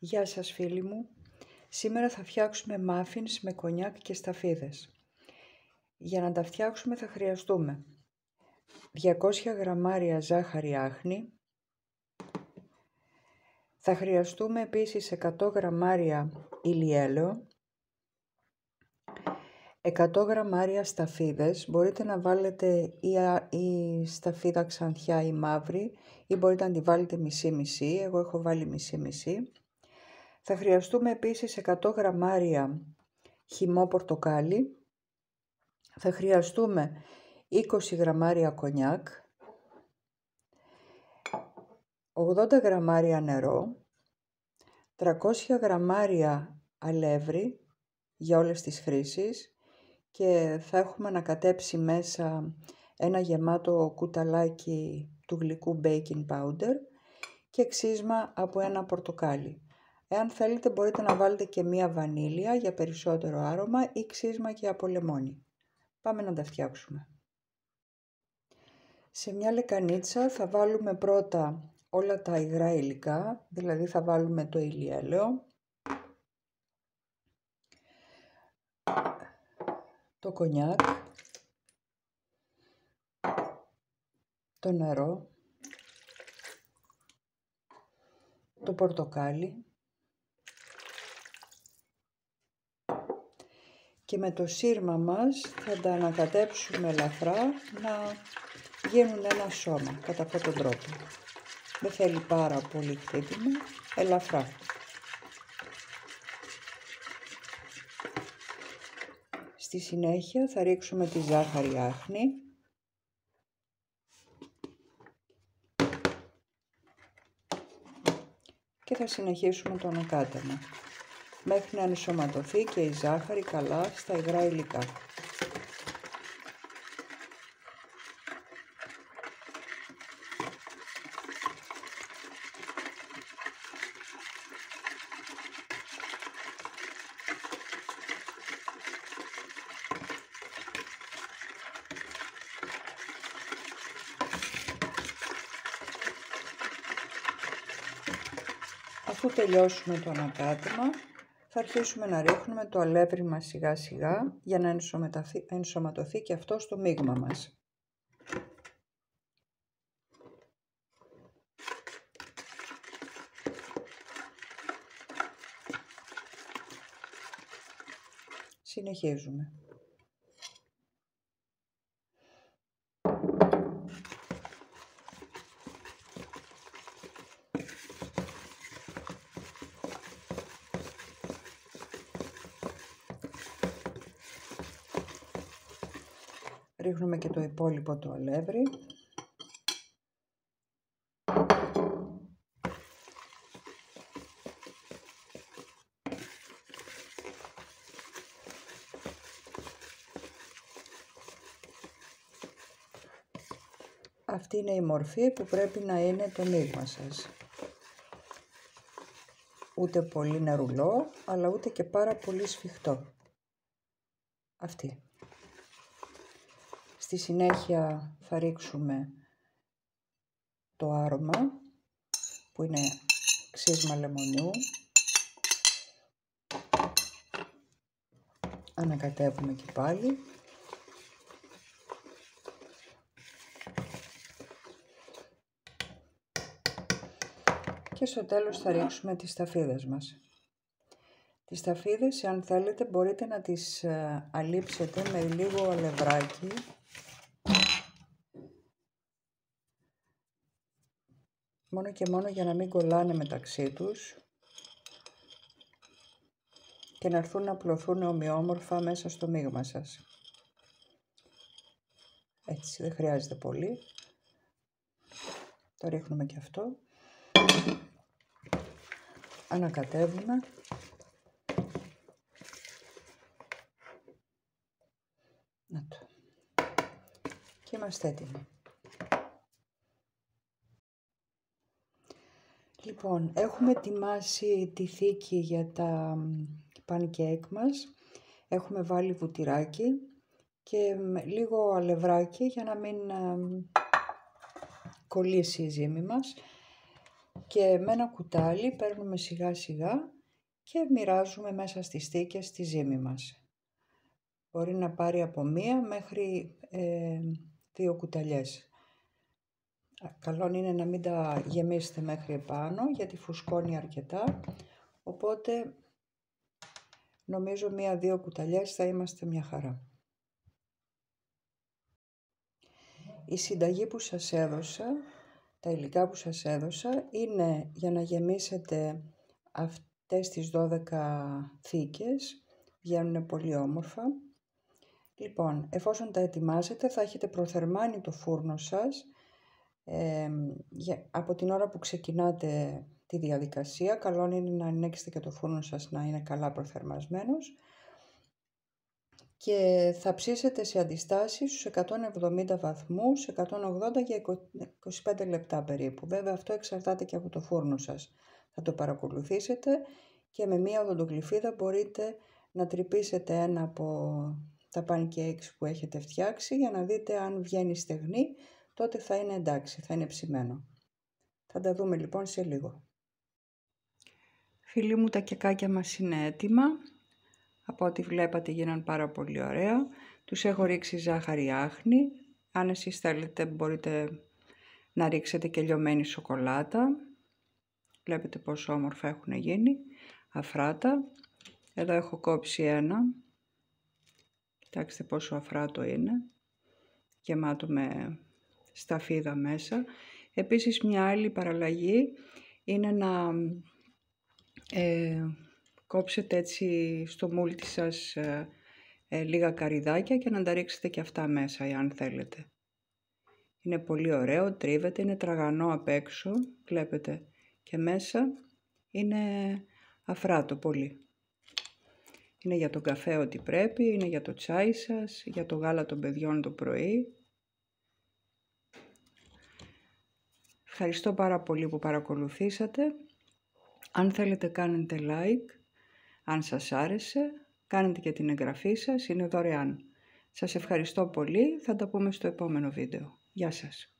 Γεια σας φίλοι μου. Σήμερα θα φτιάξουμε muffins με κονιάκ και σταφίδες. Για να τα φτιάξουμε θα χρειαστούμε 200 γραμμάρια ζάχαρη άχνη. Θα χρειαστούμε επίσης 100 γραμμάρια ηλιέλαιο, 100 γραμμάρια σταφίδες. Μπορείτε να βάλετε ή σταφίδα ξανθιά ή μαύρη ή μπορείτε να τη βάλετε μισή-μισή. Εγώ έχω βάλει μισή-μισή. Θα χρειαστούμε επίσης 100 γραμμάρια χυμό πορτοκάλι. Θα χρειαστούμε 20 γραμμάρια κονιάκ, 80 γραμμάρια νερό, 300 γραμμάρια αλεύρι για όλες τις χρήσεις και θα έχουμε ανακατέψει μέσα ένα γεμάτο κουταλάκι του γλυκού baking powder και ξύσμα από ένα πορτοκάλι. Εάν θέλετε μπορείτε να βάλετε και μία βανίλια για περισσότερο άρωμα ή ξύσμα και από λεμόνι. Πάμε να τα φτιάξουμε. Σε μια λεκανίτσα θα βάλουμε πρώτα όλα τα υγρά υλικά, δηλαδή θα βάλουμε το ηλιέλαιο, το κονιάκ, το νερό, το πορτοκάλι και με το σύρμα μας θα τα ανακατέψουμε ελαφρά να γίνουν ένα σώμα κατά αυτόν τον τρόπο. Δεν θέλει πάρα πολύ χτύπημα, ελαφρά. Στη συνέχεια θα ρίξουμε τη ζάχαρη άχνη και θα συνεχίσουμε το ανακάτεμα μέχρι να ενσωματωθεί και η ζάχαρη καλά στα υγρά υλικά. Αφού τελειώσουμε το ανακάτεμα, θα αρχίσουμε να ρίχνουμε το αλεύρι μας σιγά σιγά για να ενσωματωθεί και αυτό στο μείγμα μας. Συνεχίζουμε. Ρίχνουμε και το υπόλοιπο το αλεύρι. Αυτή είναι η μορφή που πρέπει να είναι το μείγμα σας. Ούτε πολύ νερουλό, αλλά ούτε και πάρα πολύ σφιχτό. Αυτή. Στη συνέχεια θα ρίξουμε το άρωμα που είναι ξύσμα λεμονιού. Ανακατεύουμε και πάλι. Και στο τέλος θα ρίξουμε τις σταφίδες μας. Τις σταφίδες, αν θέλετε, μπορείτε να τις αλείψετε με λίγο αλευράκι μόνο και μόνο για να μην κολλάνε μεταξύ τους και να έρθουν να πλωθούν ομοιόμορφα μέσα στο μείγμα σας. Έτσι, δεν χρειάζεται πολύ. Το ρίχνουμε και αυτό. Ανακατεύουμε. Να το. Και είμαστε έτοιμοι. Λοιπόν, έχουμε ετοιμάσει τη θήκη για τα pancake μας. Έχουμε βάλει βουτυράκι και λίγο αλευράκι για να μην κολλήσει η ζύμη μας. και με ένα κουτάλι παίρνουμε σιγά σιγά και μοιράζουμε μέσα στις θήκες τη ζύμη μας. Μπορεί να πάρει από 1 μέχρι 2 κουταλιές. Καλό είναι να μην τα γεμίσετε μέχρι επάνω γιατί φουσκώνει αρκετά, οπότε νομίζω 1-2 κουταλιές θα είμαστε μια χαρά. Η συνταγή που σας έδωσα, τα υλικά που σας έδωσα είναι για να γεμίσετε αυτές τις 12 θήκες, βγαίνουν πολύ όμορφα. Λοιπόν, εφόσον τα ετοιμάσετε θα έχετε προθερμάνει το φούρνο σας από την ώρα που ξεκινάτε τη διαδικασία. Καλό είναι να ανοίξετε και το φούρνο σας να είναι καλά προθερμασμένος και θα ψήσετε σε αντιστάσεις στους 170 βαθμούς, 180 για 25 λεπτά περίπου. Βέβαια αυτό εξαρτάται και από το φούρνο σας. Θα το παρακολουθήσετε και με μία οδοντογλυφίδα μπορείτε να τρυπήσετε ένα από τα pancakes που έχετε φτιάξει για να δείτε αν βγαίνει στεγνή, τότε θα είναι εντάξει, θα είναι ψημένο. Θα τα δούμε λοιπόν σε λίγο. Φίλοι μου, τα κεκάκια μας είναι έτοιμα. Από ό,τι βλέπατε γίναν πάρα πολύ ωραία. Τους έχω ρίξει ζάχαρη άχνη. Αν εσείς θέλετε μπορείτε να ρίξετε και λιωμένη σοκολάτα. Βλέπετε πόσο όμορφα έχουν γίνει. Αφράτα. Εδώ έχω κόψει ένα. Κοιτάξτε πόσο αφράτο είναι. Γεμάτο με σταφίδα μέσα. Επίσης μια άλλη παραλλαγή είναι να κόψετε έτσι στο μούλτι σας λίγα καρυδάκια και να τα ρίξετε και αυτά μέσα εάν θέλετε. Είναι πολύ ωραίο, τρίβεται, είναι τραγανό απ' έξω, βλέπετε, και μέσα είναι αφράτο πολύ. Είναι για τον καφέ ό,τι πρέπει, είναι για το τσάι σας, για το γάλα των παιδιών το πρωί. Ευχαριστώ πάρα πολύ που παρακολουθήσατε. Αν θέλετε κάνετε like, αν σας άρεσε, κάνετε και την εγγραφή σας, είναι δωρεάν. Σας ευχαριστώ πολύ, θα τα πούμε στο επόμενο βίντεο. Γεια σας.